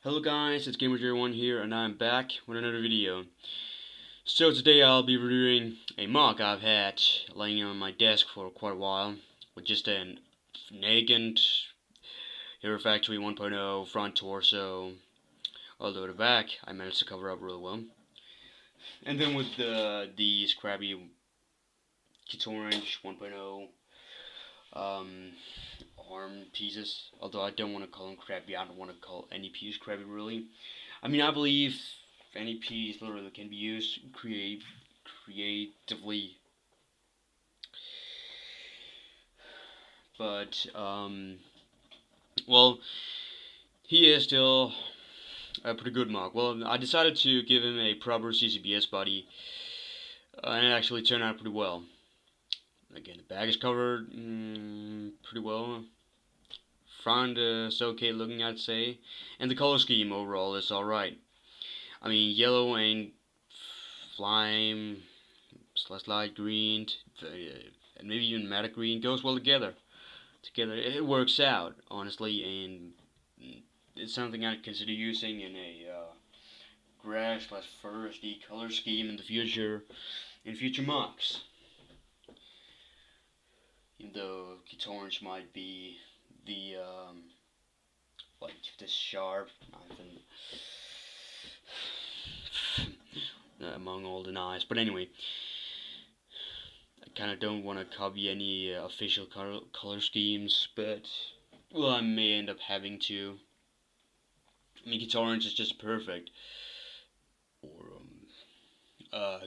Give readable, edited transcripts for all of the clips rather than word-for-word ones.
Hello guys, it's Gamer01 here, and I'm back with another video. So today I'll be reviewing a mock I've had laying on my desk for quite a while, with just an elegant Rahkchi 1.0 front torso, although the back I managed to cover up real well. And then with the scrappy Orange 1.0 arm pieces, although I don't want to call them crabby. I don't want to call any piece crabby, really. I mean, I believe any piece literally can be used creatively, but well, he is still a pretty good mock. Well, I decided to give him a proper CCBS body, and it actually turned out pretty well. Again, the bag is covered pretty well. Front is okay looking, I'd say, and the color scheme overall is alright. I mean, yellow and lime / light green, and maybe even matte green goes well together. It works out, honestly, and it's something I'd consider using in a grass / foresty color scheme in the future, in future mocks. Even though Orange might be the like this sharp among all the knives, but anyway, I kind of don't want to copy any official color schemes, but well, I may end up having to. I mean, Orange is just perfect for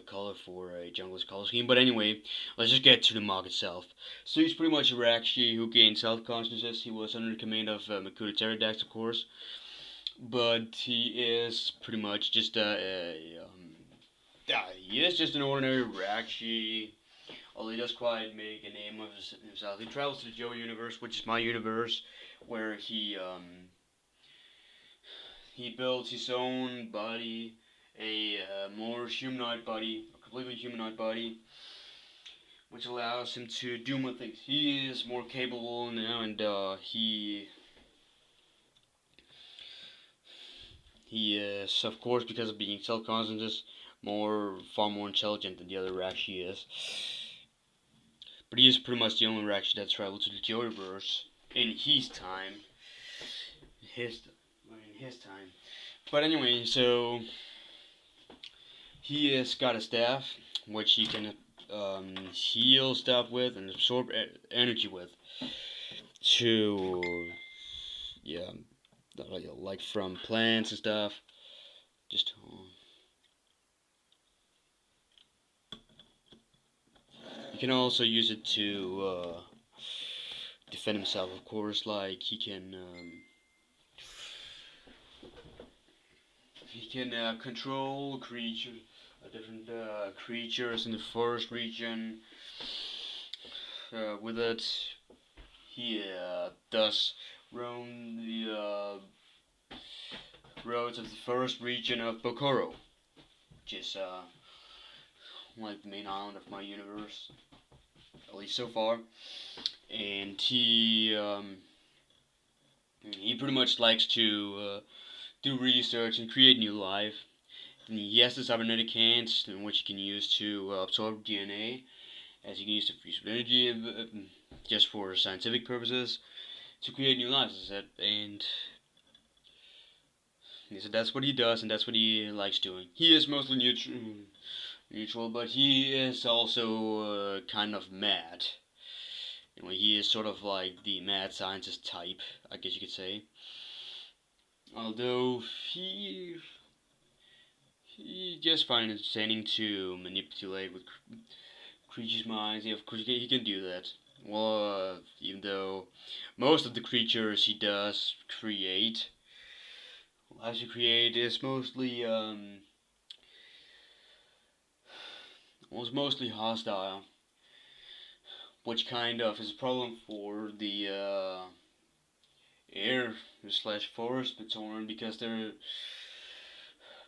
color for a jungler's color scheme. But anyway, let's just get to the mock itself. So he's pretty much a Rahkchi who gained self-consciousness. He was under the command of Makuta Pterodax, of course, but he is pretty much just he is just an ordinary Rahkchi. Although he does quite make a name of himself. He travels to the Joe universe, which is my universe, where he builds his own body, a more humanoid body, a completely humanoid body, which allows him to do more things. He is more capable now, and he is, of course, because of being self-conscious, far more intelligent than the other Rahkchi is. But he is pretty much the only Rahkchi that's traveled to the Joeverse in his time. In his time. But anyway, so he has got a staff which he can heal stuff with and absorb energy with. To like from plants and stuff. Just you can also use it to defend himself, of course. Like he can control different creatures in the forest region. With it, he does roam the roads of the forest region of Bokoro, which is like the main island of my universe, at least so far. And he pretty much likes to do research and create new life. And he has the cybernetic hands, in which he can use to absorb DNA, as he can use to freeze energy just for scientific purposes, to create new lives, as I said. And he said that's what he does, and that's what he likes doing. He is mostly neutral, but he is also kind of mad. Anyway, he is sort of like the mad scientist type, I guess you could say. Although he just finds it entertaining to manipulate with creatures' minds. Yeah, of course, he can do that. Well, even though most of the creatures he does create, allows you to create, is mostly was mostly hostile, which kind of is a problem for the air / forest Bitoran,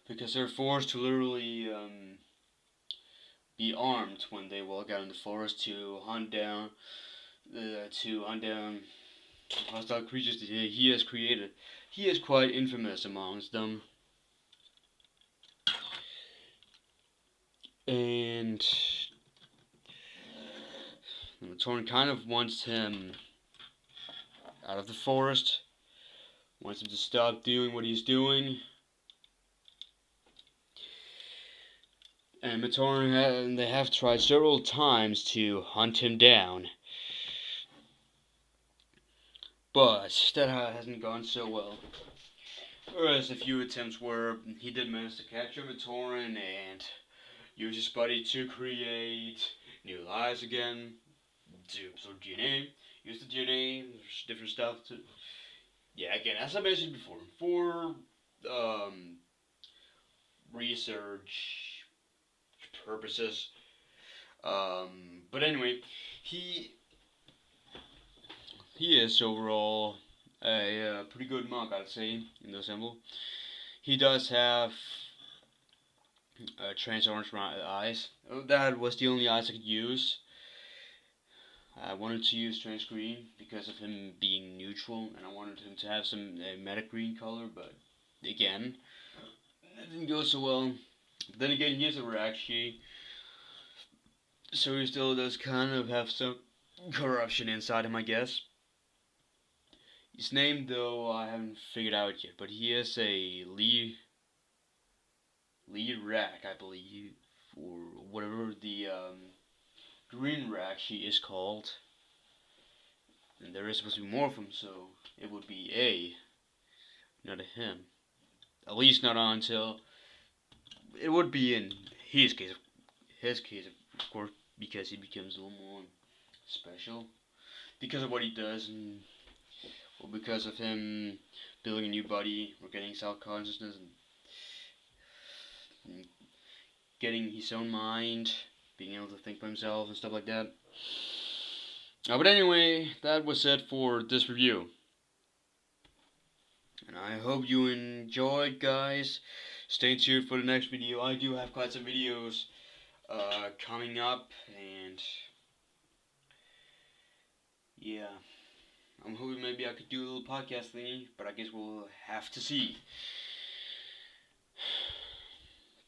because they're forced to literally be armed when they walk out in the forest to hunt down hostile creatures that he has created. He is quite infamous amongst them. And Matoran kind of wants him out of the forest, wants him to stop doing what he's doing. And Matoran, they have tried several times to hunt him down, but that hasn't gone so well. Whereas a few attempts where he did manage to capture Matoran and use his body to create new lives again, to absorb DNA, use the DNA, different stuff to... Yeah, again, as I mentioned before, for research purposes. But anyway, he is overall a pretty good monk, I'd say, in the symbol. He does have trans orange eyes. That was the only eyes I could use. I wanted to use trans green because of him being neutral, and I wanted him to have some matte green color, but again, that didn't go so well. But then again, he is a Rahkchi, so he still does kind of have some corruption inside him, I guess. His name, though, I haven't figured out yet, but he is a Lee Rak, I believe, or whatever the green Rahkchi is called. And there is supposed to be more of them, so it would be a, not a him. At least not until it would be in his case, of course, because he becomes a little more special because of what he does, and well, because of him building a new body, or getting self-consciousness, and getting his own mind, being able to think for himself and stuff like that. But anyway, that was it for this review. And I hope you enjoyed, guys. Stay tuned for the next video. I do have quite some videos coming up, and yeah, I'm hoping maybe I could do a little podcast thingy, but I guess we'll have to see.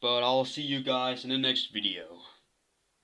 But I'll see you guys in the next video.